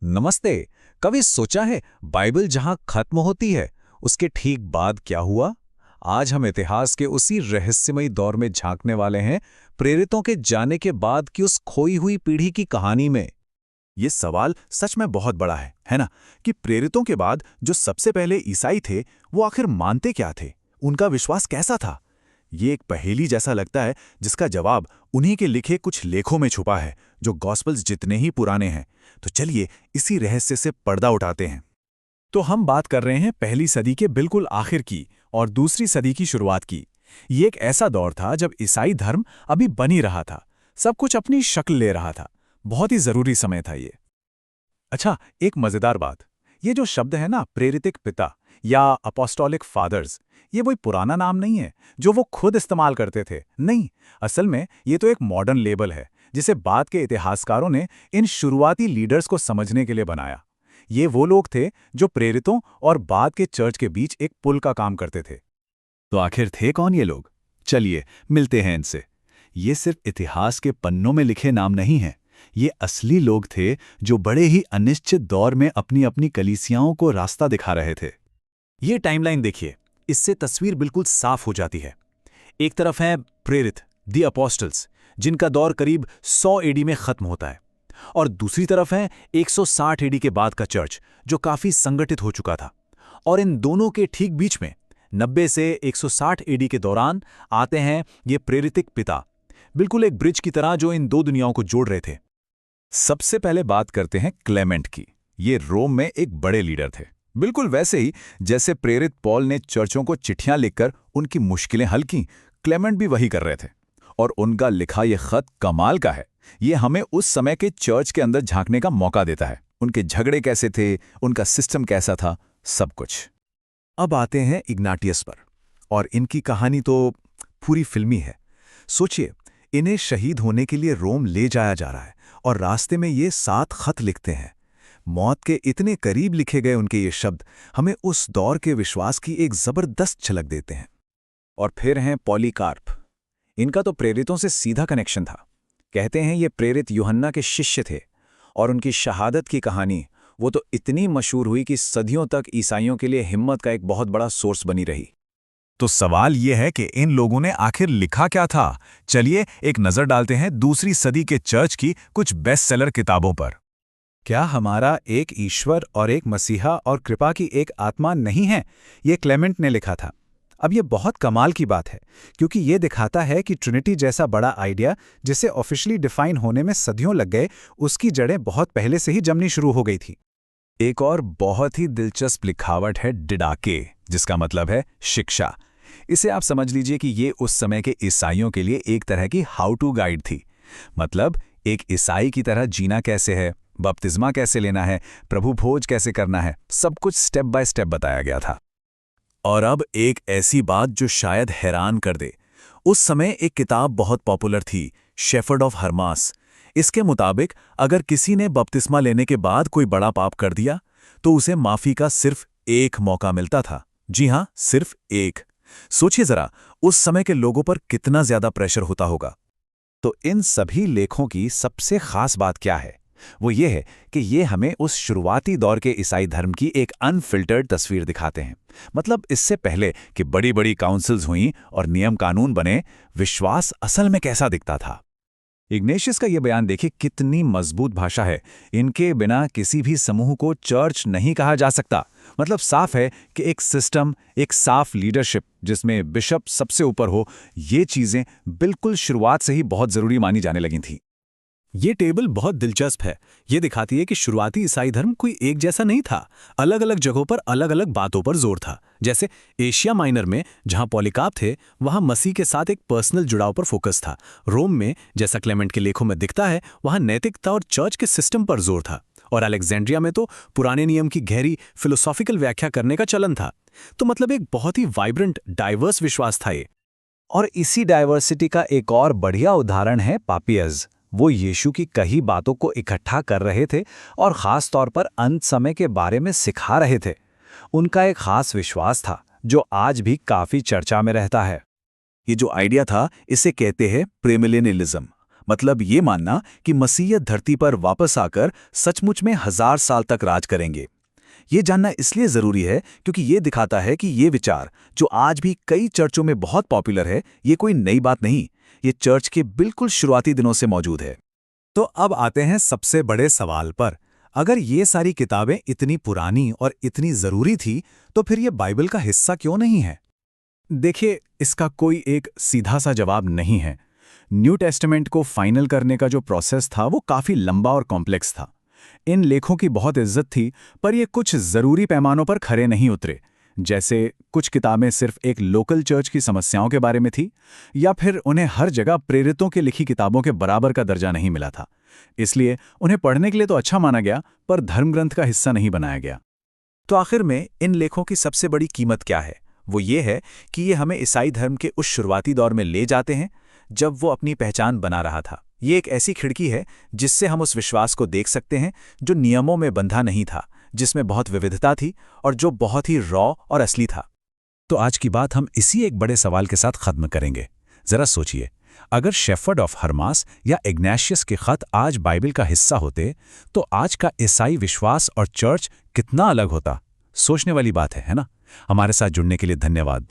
नमस्ते। कभी सोचा है बाइबल जहां खत्म होती है उसके ठीक बाद क्या हुआ? आज हम इतिहास के उसी रहस्यमयी दौर में झांकने वाले हैं, प्रेरितों के जाने के बाद की उस खोई हुई पीढ़ी की कहानी में। ये सवाल सच में बहुत बड़ा है ना? कि प्रेरितों के बाद जो सबसे पहले ईसाई थे, वो आखिर मानते क्या थे? उनका विश्वास कैसा था? ये एक पहेली जैसा लगता है, जिसका जवाब उन्हीं के लिखे कुछ लेखों में छुपा है, जो गॉस्पेल्स जितने ही पुराने हैं। तो चलिए इसी रहस्य से पर्दा उठाते हैं। तो हम बात कर रहे हैं पहली सदी के बिल्कुल आखिर की और दूसरी सदी की शुरुआत की। ये एक ऐसा दौर था जब ईसाई धर्म अभी बन ही रहा था, सब कुछ अपनी शक्ल ले रहा था। बहुत ही जरूरी समय था ये। अच्छा, एक मजेदार बात, ये जो शब्द है ना, प्रेरितिक पिता या अपोस्टोलिक फादर्स, ये कोई पुराना नाम नहीं है जो वो खुद इस्तेमाल करते थे। नहीं, असल में ये तो एक मॉडर्न लेबल है, जिसे बाद के इतिहासकारों ने इन शुरुआती लीडर्स को समझने के लिए बनाया। ये वो लोग थे जो प्रेरितों और बाद के चर्च के बीच एक पुल का काम करते थे। तो आखिर थे कौन ये लोग? चलिए मिलते हैं इनसे। ये सिर्फ इतिहास के पन्नों में लिखे नाम नहीं हैं। ये असली लोग थे जो बड़े ही अनिश्चित दौर में अपनी अपनी कलीसियाओं को रास्ता दिखा रहे थे। ये टाइमलाइन देखिए, इससे तस्वीर बिल्कुल साफ हो जाती है। एक तरफ हैं प्रेरित, दी अपोस्टल्स, जिनका दौर करीब 100 एडी में खत्म होता है, और दूसरी तरफ है 160 एडी के बाद का चर्च, जो काफी संगठित हो चुका था। और इन दोनों के ठीक बीच में 90 से 160 एडी के दौरान आते हैं ये प्रेरितिक पिता, बिल्कुल एक ब्रिज की तरह जो इन दो दुनियाओं को जोड़ रहे थे। सबसे पहले बात करते हैं क्लेमेंट की। ये रोम में एक बड़े लीडर थे, बिल्कुल वैसे ही जैसे प्रेरित पॉल ने चर्चों को चिट्ठियां लिखकर उनकी मुश्किलें हल की, क्लेमेंट भी वही कर रहे थे। और उनका लिखा ये खत कमाल का है। ये हमें उस समय के चर्च के अंदर झांकने का मौका देता है। उनके झगड़े कैसे थे, उनका सिस्टम कैसा था, सब कुछ। अब आते हैं इग्नाटियस पर, और इनकी कहानी तो पूरी फिल्मी है। सोचिए, इन्हें शहीद होने के लिए रोम ले जाया जा रहा है, और रास्ते में ये 7 खत लिखते हैं। मौत के इतने करीब लिखे गए उनके ये शब्द हमें उस दौर के विश्वास की एक जबरदस्त झलक देते हैं। और फिर हैं पॉलीकार्प। इनका तो प्रेरितों से सीधा कनेक्शन था। कहते हैं ये प्रेरित यूहन्ना के शिष्य थे, और उनकी शहादत की कहानी वो तो इतनी मशहूर हुई कि सदियों तक ईसाइयों के लिए हिम्मत का एक बहुत बड़ा सोर्स बनी रही। तो सवाल ये है कि इन लोगों ने आखिर लिखा क्या था? चलिए एक नजर डालते हैं दूसरी सदी के चर्च की कुछ बेस्ट सेलर किताबों पर। क्या हमारा एक ईश्वर और एक मसीहा और कृपा की एक आत्मा नहीं है? ये क्लेमेंट ने लिखा था। अब ये बहुत कमाल की बात है, क्योंकि ये दिखाता है कि ट्रिनिटी जैसा बड़ा आइडिया, जिसे ऑफिशियली डिफाइन होने में सदियों लग गए, उसकी जड़ें बहुत पहले से ही जमनी शुरू हो गई थी। एक और बहुत ही दिलचस्प लिखावट है डिडाके, जिसका मतलब है शिक्षा। इसे आप समझ लीजिए कि ये उस समय के ईसाइयों के लिए एक तरह की हाउ टू गाइड थी। मतलब एक ईसाई की तरह जीना कैसे है, बपतिस्मा कैसे लेना है, प्रभु भोज कैसे करना है, सब कुछ स्टेप बाय स्टेप बताया गया था। और अब एक ऐसी बात जो शायद हैरान कर दे। उस समय एक किताब बहुत पॉपुलर थी, शेफर्ड ऑफ हर्मास। इसके मुताबिक अगर किसी ने बपतिस्मा लेने के बाद कोई बड़ा पाप कर दिया, तो उसे माफी का सिर्फ एक मौका मिलता था। जी हां, सिर्फ एक। सोचिए जरा, उस समय के लोगों पर कितना ज्यादा प्रेशर होता होगा। तो इन सभी लेखों की सबसे खास बात क्या है? वो ये है कि ये हमें उस शुरुआती दौर के ईसाई धर्म की एक अनफिल्टर्ड तस्वीर दिखाते हैं। मतलब इससे पहले कि बड़ी बड़ी काउंसिल्स हुईं और नियम कानून बने, विश्वास असल में कैसा दिखता था। इग्नेशियस का ये बयान देखिए, कितनी मजबूत भाषा है। इनके बिना किसी भी समूह को चर्च नहीं कहा जा सकता। मतलब साफ है कि एक सिस्टम, एक साफ लीडरशिप जिसमें बिशप सबसे ऊपर हो, ये चीजें बिल्कुल शुरुआत से ही बहुत जरूरी मानी जाने लगी थीं। ये टेबल बहुत दिलचस्प है। ये दिखाती है कि शुरुआती ईसाई धर्म कोई एक जैसा नहीं था। अलग अलग जगहों पर अलग अलग बातों पर जोर था। जैसे एशिया माइनर में जहां पॉलीकार्प थे, वहां मसीह के साथ एक पर्सनल जुड़ाव पर फोकस था। रोम में, जैसा क्लेमेंट के लेखों में दिखता है, वहां नैतिकता और चर्च के सिस्टम पर जोर था। और अलेक्जेंड्रिया में तो पुराने नियम की गहरी फिलोसॉफिकल व्याख्या करने का चलन था। तो मतलब एक बहुत ही वाइब्रेंट, डाइवर्स विश्वास था ये। और इसी डाइवर्सिटी का एक और बढ़िया उदाहरण है पापियस। वो यीशु की कई बातों को इकट्ठा कर रहे थे और खास तौर पर अंत समय के बारे में सिखा रहे थे। उनका एक खास विश्वास था जो आज भी काफी चर्चा में रहता है। ये जो आइडिया था, इसे कहते हैं प्रेमिलेनियलिज्म। मतलब ये मानना कि मसीहियत धरती पर वापस आकर सचमुच में 1000 साल तक राज करेंगे। ये जानना इसलिए ज़रूरी है क्योंकि ये दिखाता है कि ये विचार, जो आज भी कई चर्चों में बहुत पॉपुलर है, ये कोई नई बात नहीं, ये चर्च के बिल्कुल शुरुआती दिनों से मौजूद है। तो अब आते हैं सबसे बड़े सवाल पर। अगर ये सारी किताबें इतनी पुरानी और इतनी ज़रूरी थी, तो फिर ये बाइबल का हिस्सा क्यों नहीं है? देखिए, इसका कोई एक सीधा सा जवाब नहीं है। न्यू टेस्टामेंट को फाइनल करने का जो प्रोसेस था वो काफ़ी लंबा और कॉम्प्लेक्स था। इन लेखों की बहुत इज्जत थी, पर ये कुछ ज़रूरी पैमानों पर खरे नहीं उतरे। जैसे कुछ किताबें सिर्फ एक लोकल चर्च की समस्याओं के बारे में थी, या फिर उन्हें हर जगह प्रेरितों की लिखी किताबों के बराबर का दर्जा नहीं मिला था। इसलिए उन्हें पढ़ने के लिए तो अच्छा माना गया, पर धर्मग्रंथ का हिस्सा नहीं बनाया गया। तो आखिर में इन लेखों की सबसे बड़ी कीमत क्या है? वो ये है कि ये हमें ईसाई धर्म के उस शुरुआती दौर में ले जाते हैं जब वो अपनी पहचान बना रहा था। ये एक ऐसी खिड़की है जिससे हम उस विश्वास को देख सकते हैं जो नियमों में बंधा नहीं था, जिसमें बहुत विविधता थी और जो बहुत ही रॉ और असली था। तो आज की बात हम इसी एक बड़े सवाल के साथ खत्म करेंगे। जरा सोचिए, अगर शेफर्ड ऑफ हर्मास या इग्नाशियस के खत आज बाइबल का हिस्सा होते, तो आज का ईसाई विश्वास और चर्च कितना अलग होता। सोचने वाली बात है ना? हमारे साथ जुड़ने के लिए धन्यवाद।